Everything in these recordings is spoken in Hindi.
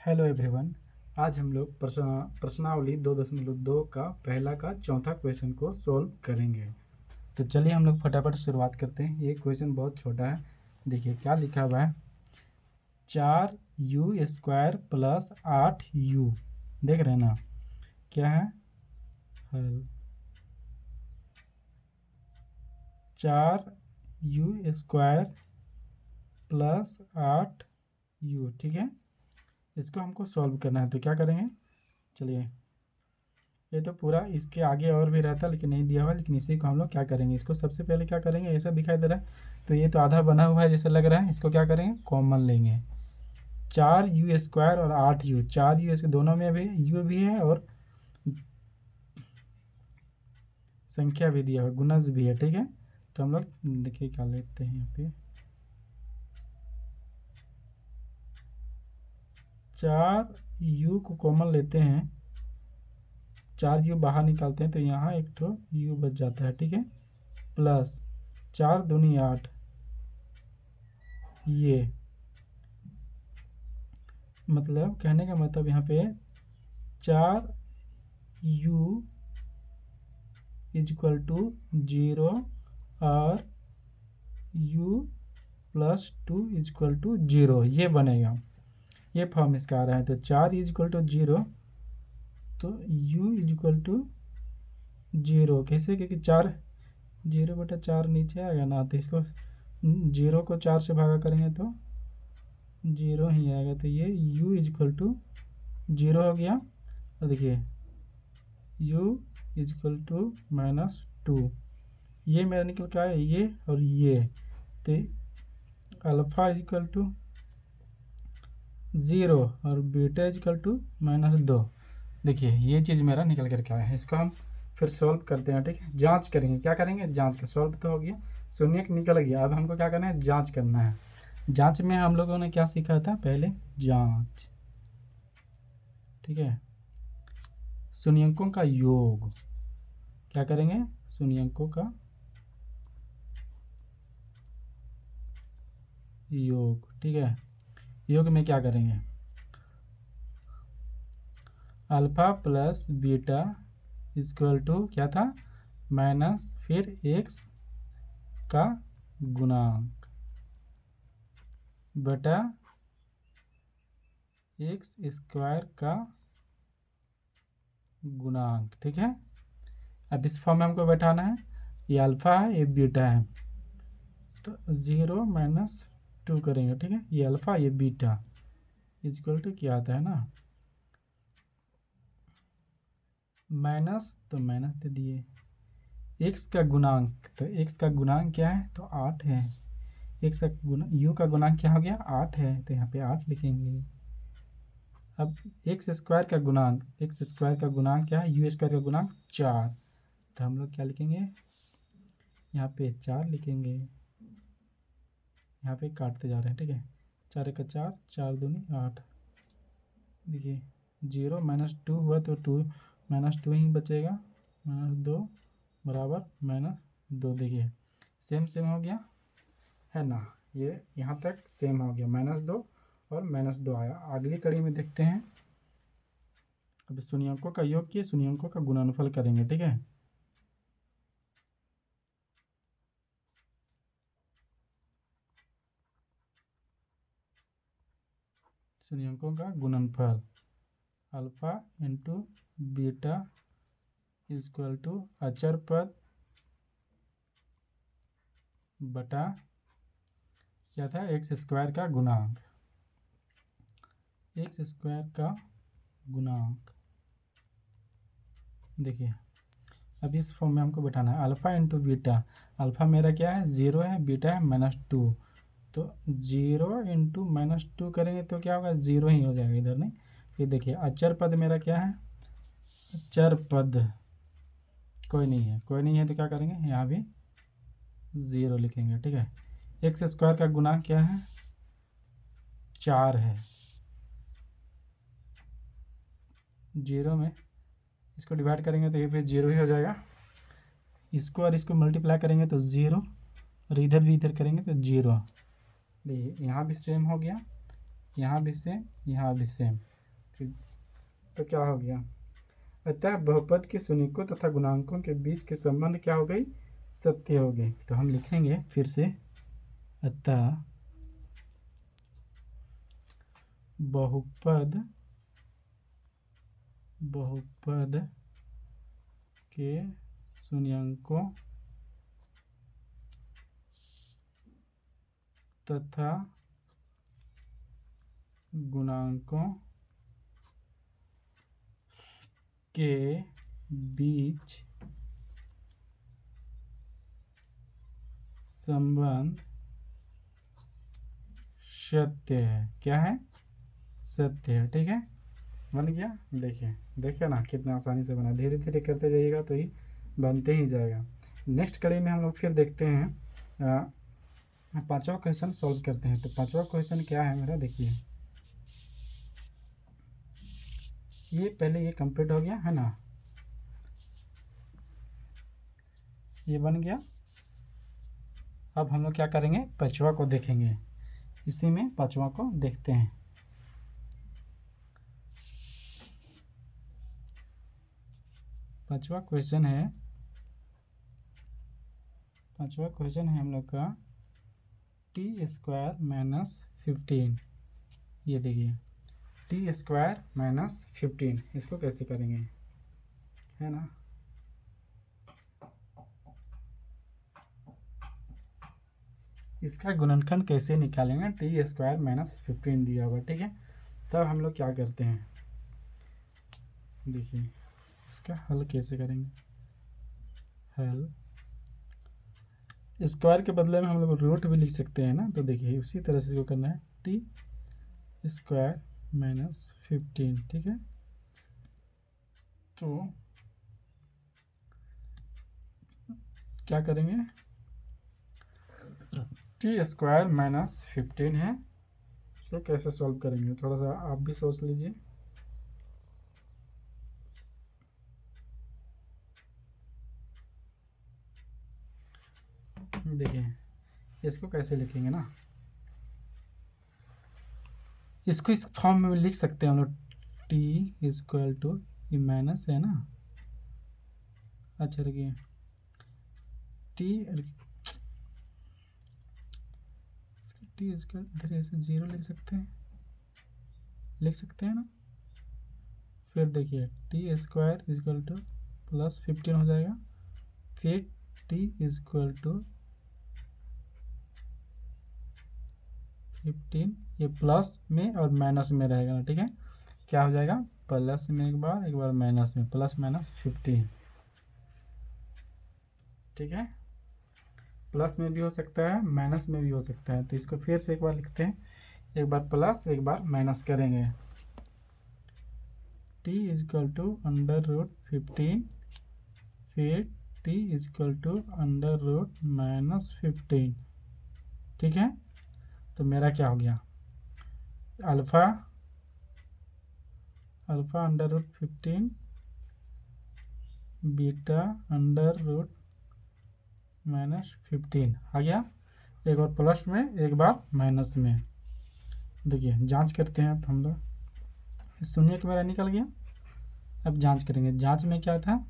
Hello everyone. आज हम लोग प्रश्नावली 2.2 का पहला का चौथा क्वेश्चन को सॉल्व करेंगे। तो चलिए हम लोग फटाफट शुरुआत करते हैं। ये क्वेश्चन बहुत छोटा है। देखिए क्या लिखा हुआ है, 4u² प्लस 8u। देख रहे हैं ना, क्या है हल 4u² प्लस 8u। ठीक है, इसको हमको सॉल्व करना है। तो क्या करेंगे, चलिए ये तो पूरा इसके आगे और भी रहता लेकिन नहीं दिया हुआ, लेकिन इसी को हम लोग क्या करेंगे, इसको सबसे पहले क्या करेंगे, ऐसा दिखाई दे रहा है तो ये तो आधा बना हुआ है जैसे लग रहा है। इसको क्या करेंगे, कॉमन लेंगे। 4u² और 8u, 4u इसके दोनों में भी u भी है और संख्या भी दिया हुआ, गुणज भी है। ठीक है, तो हम लोग देखिए क्या लेते हैं, यहाँ पे 4u को कॉमन लेते हैं, 4u बाहर निकालते हैं तो यहाँ एक तो u बच जाता है। ठीक है, प्लस 4 दूनी 8, ये मतलब कहने का मतलब यहाँ पे 4u इजक्वल टू 0 और u प्लस 2 इजक्वल टू 0, ये बनेगा। ये फॉर्म इसका आ रहा है। तो 4 इजक्वल टू 0 तो u इजक्वल टू 0 कैसे, क्योंकि 4 0/4 नीचे आएगा ना, तो इसको 0 को 4 से भागा करेंगे तो 0 ही आएगा। तो ये u इजक्वल टू 0 हो गया। और देखिए u इजक्वल टू -2, ये मेरा निकल का है ये और ये। तो अल्फ़ा इजक्वल टू 0 और बीटा इजक्वल टू -2। देखिए ये चीज़ मेरा निकल कर के आया है। इसको हम फिर सॉल्व करते हैं। ठीक है, जांच करेंगे। क्या करेंगे, जांच का। सॉल्व तो हो गया, शून्य निकल गया। अब हमको क्या करना है, जांच करना है। जांच में हम लोगों ने क्या सीखा था पहले, जांच। ठीक है, शून्यंकों का योग। क्या करेंगे, शून्यंकों का योग। ठीक है, योग में क्या करेंगे, alpha plus beta equal to क्या था, माइनस फिर एक्स का गुणांक बटा एक्स स्क्वायर का गुणांक। ठीक है, अब इस फॉर्म में हमको बैठाना है। ये अल्फ़ा है, ये बीटा है, तो 0 - 2 करेंगे। ठीक है, ये अल्फ़ा ये बीटा इक्वल टू क्या आता है ना, माइनस, तो माइनस दे दिए एक्स का गुणांक। तो एक्स का गुणांक क्या है, तो 8 है। एक्स का यू का गुणांक क्या हो गया, 8 है, तो यहाँ पे 8 लिखेंगे। अब एक्स स्क्वायर का गुणांक, एक्स स्क्वायर का गुणांक क्या है, यू स्क्वायर का गुणांक 4, तो हम लोग क्या लिखेंगे, यहाँ पे 4 लिखेंगे। यहाँ पे काटते जा रहे हैं। ठीक है, 4 का 4, 4 दूनी 8। देखिए 0 - 2 हुआ तो 2 -2 ही बचेगा, -2 बराबर -2। देखिए सेम सेम हो गया है ना, ये यहाँ तक सेम हो गया, -2 और -2 आया। अगली कड़ी में देखते हैं। अब शून्यंकों का योग किए, शून्यंकों का गुणनफल करेंगे। ठीक है, शून्यंकों का गुणनफल alpha into beta equal to अचर पद बटा क्या था, एक्स स्क्वायर का गुणांक, एक्स स्क्वायर का गुणांक। देखिए अब इस फॉर्म में हमको बैठाना है, अल्फ़ा इंटू बीटा। अल्फ़ा मेरा क्या है, 0 है, बीटा है -2, तो 0 इंटू -2 करेंगे तो क्या होगा, 0 ही हो जाएगा इधर, नहीं। फिर देखिए अचर पद मेरा क्या है, अचर पद कोई नहीं है, कोई नहीं है तो क्या करेंगे, यहाँ भी 0 लिखेंगे। ठीक है, एक्स स्क्वायर का गुणांक क्या है, 4 है। 0 में इसको डिवाइड करेंगे तो ये फिर 0 ही हो जाएगा। इसको और इसको मल्टीप्लाई करेंगे तो 0, और इधर भी इधर करेंगे तो 0। देखिए यहाँ भी सेम हो गया, यहाँ भी सेम, यहाँ भी सेम। तो क्या हो गया, अतः बहुपद के शून्यकों तथा गुणांकों के बीच के संबंध क्या हो गई, सत्य हो गई। तो हम लिखेंगे फिर से, अतः बहुपद के शून्यकों तथा गुणांकों के बीच संबंध सत्य है। क्या है, सत्य है। ठीक है, बन गया। देखिए ना कितना आसानी से बना, धीरे धीरे करते जाइएगा तो ही बनते ही जाएगा। नेक्स्ट कड़ी में हम लोग फिर देखते हैं, पांचवा क्वेश्चन सॉल्व करते हैं। तो पांचवा क्वेश्चन क्या है मेरा, देखिए ये पहले ये कंप्लीट हो गया है ना, ये बन गया। अब हम लोग क्या करेंगे, पांचवा को देखेंगे। इसी में पांचवा को देखते हैं। पांचवा क्वेश्चन है हम लोग का t² - 15। ये देखिए t² - 15, इसको कैसे करेंगे, है ना। इसका गुणनखंड कैसे निकालेंगे, t² - 15 दिया होगा। ठीक है, तब हम लोग क्या करते हैं, देखिए इसका हल कैसे करेंगे। हल स्क्वायर के बदले में हम लोग रूट भी लिख सकते हैं ना। तो देखिए उसी तरह से इसको करना है, t² - 15। ठीक है, तो क्या करेंगे, t² - 15 है, इसको कैसे सॉल्व करेंगे, थोड़ा सा आप भी सोच लीजिए। देखिए इसको कैसे लिखेंगे ना, इसको इस फॉर्म में लिख सकते हैं हम लोग, t ये माइनस है ना। अच्छा देखिए t इधर ऐसे 0 लिख सकते हैं ना। फिर देखिए t² + 15 हो जाएगा। फिर t = 15, ये प्लस में और माइनस में रहेगा। ठीक है, क्या हो जाएगा, प्लस में एक बार माइनस में, +- 15। ठीक है, प्लस में भी हो सकता है, माइनस में भी हो सकता है। तो इसको फिर से एक बार लिखते हैं, एक बार प्लस एक बार माइनस करेंगे। t = √15, फिर t = √-15। ठीक है, तो मेरा क्या हो गया, अल्फ़ा √15, बीटा √-15 आ गया। एक बार प्लस में एक बार माइनस में। देखिए जांच करते हैं अब हम लोग, शून्य मेरा निकल गया। अब जांच करेंगे, जांच में क्या था,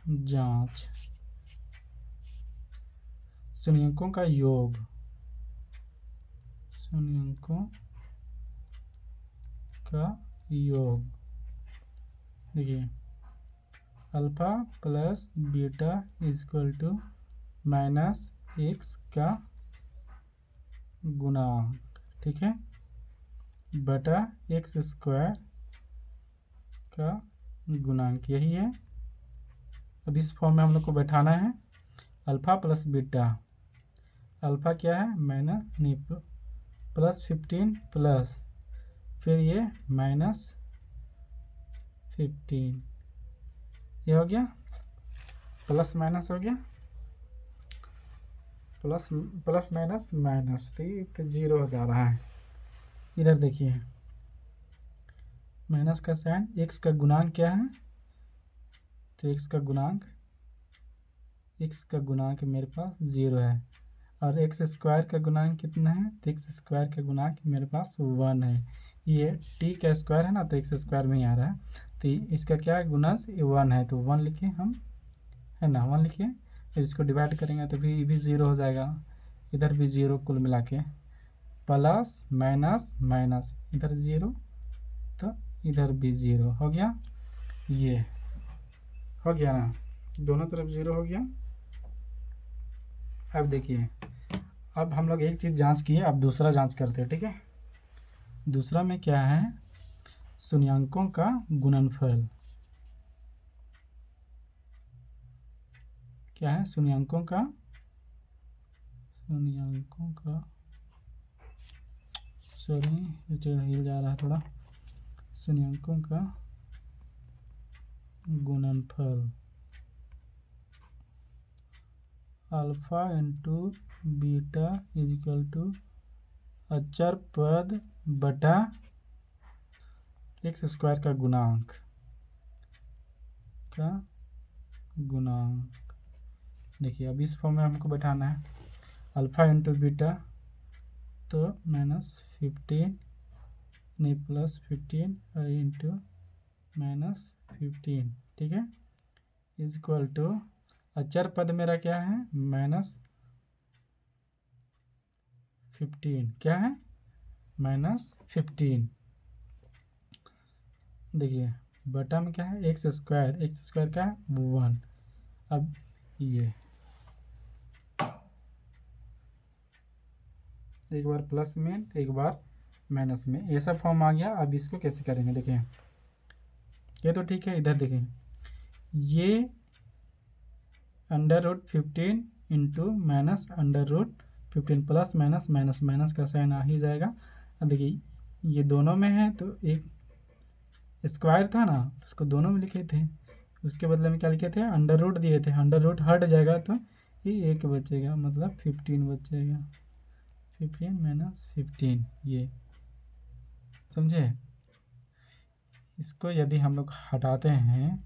जांच शून्यकों का योग, देखिए अल्फा प्लस बीटा = -x का गुणांक। ठीक है, बटा x² का गुणांक, यही है। अब इस फॉर्म में हम लोग को बैठाना है, अल्फ़ा प्लस बीटा। अल्फ़ा क्या है, +15 प्लस, फिर ये -15, ये हो गया, प्लस माइनस हो गया, प्लस माइनस माइनस, तो 0 हो जा रहा है। इधर देखिए माइनस का साइन, x का गुणांक क्या है, तो x का गुणांक मेरे पास 0 है। और एक्स स्क्वायर का गुणांक कितना है, तो एक्स स्क्वायर का गुणांक मेरे पास 1 है। ये टी का स्क्वायर है ना, तो एक्स स्क्वायर में ही आ रहा है, तो इसका क्या है, गुणज 1 है, तो 1 लिखिए हम, है ना, 1 लिखिए। तो इसको डिवाइड करेंगे तो भी 0 हो जाएगा, इधर भी 0 कुल मिला के, प्लस माइनस माइनस, इधर 0 तो इधर भी 0 हो गया, ये हो गया ना, दोनों तरफ 0 हो गया। अब देखिए, अब हम लोग एक चीज़ जांच किए, अब दूसरा जांच करते हैं, ठीक है। दूसरा में क्या है, शून्यांकों का गुणनफल। क्या है, शून्यांकों का सॉरी हिल जा रहा है थोड़ा, शून्यांकों का गुणनफल alpha into beta equal to अचर पद बटा एक्स स्क्वायर का गुणांक देखिए, अब इस फॉर्म में हमको बैठाना है, अल्फा इंटू बीटा तो -15 नहीं +15 और इंटू -15, ठीक है, इज इक्वल टू अचर पद मेरा क्या है, -15, क्या है, -15, देखिए बटा में क्या है, एक्स स्क्वायर क्या है 1। अब ये एक बार प्लस में एक बार माइनस में, ये सब फॉर्म आ गया। अब इसको कैसे करेंगे, देखिए ये तो ठीक है, इधर देखिए ये √15 into minus √15 plus minus minus minus का साइन आ ही जाएगा। अब देखिए ये दोनों में है, तो एक स्क्वायर था ना, तो उसको दोनों में लिखे थे, उसके बदले में क्या लिखे थे, अंडर रूट दिए थे, अंडर रूट हट जाएगा तो ये एक बचेगा, मतलब 15 बचेगा, 15 - 15, ये समझे। इसको यदि हम लोग हटाते हैं,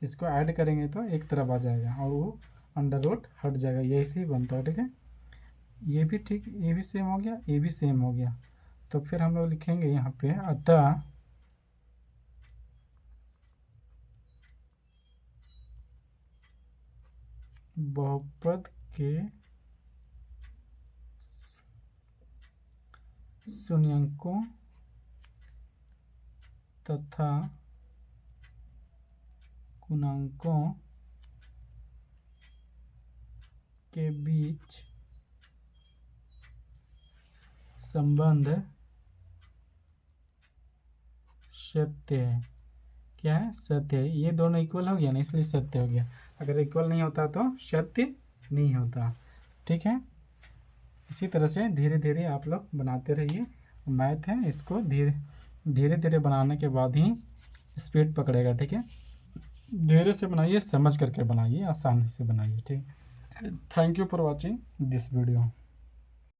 इसको ऐड करेंगे तो एक तरफ आ जाएगा और वो अंडर रूट हट जाएगा, ये ऐसे ही बनता है, ठीक है। ये भी ठीक, ये भी सेम हो गया, ये भी सेम हो गया, तो फिर हम लोग लिखेंगे यहाँ पे, अतः बहुपद के शून्यांकों तथा गुणांकों के बीच संबंध सत्य है। क्या है, सत्य है, ये दोनों इक्वल हो गया ना, इसलिए सत्य हो गया। अगर इक्वल नहीं होता तो सत्य नहीं होता, ठीक है। इसी तरह से धीरे धीरे आप लोग बनाते रहिए, मैथ है, इसको धीरे धीरे बनाने के बाद ही स्पीड पकड़ेगा, ठीक है। धीरे से बनाइए, समझ करके बनाइए, आसानी से बनाइए, ठीक। Thank you for watching this video.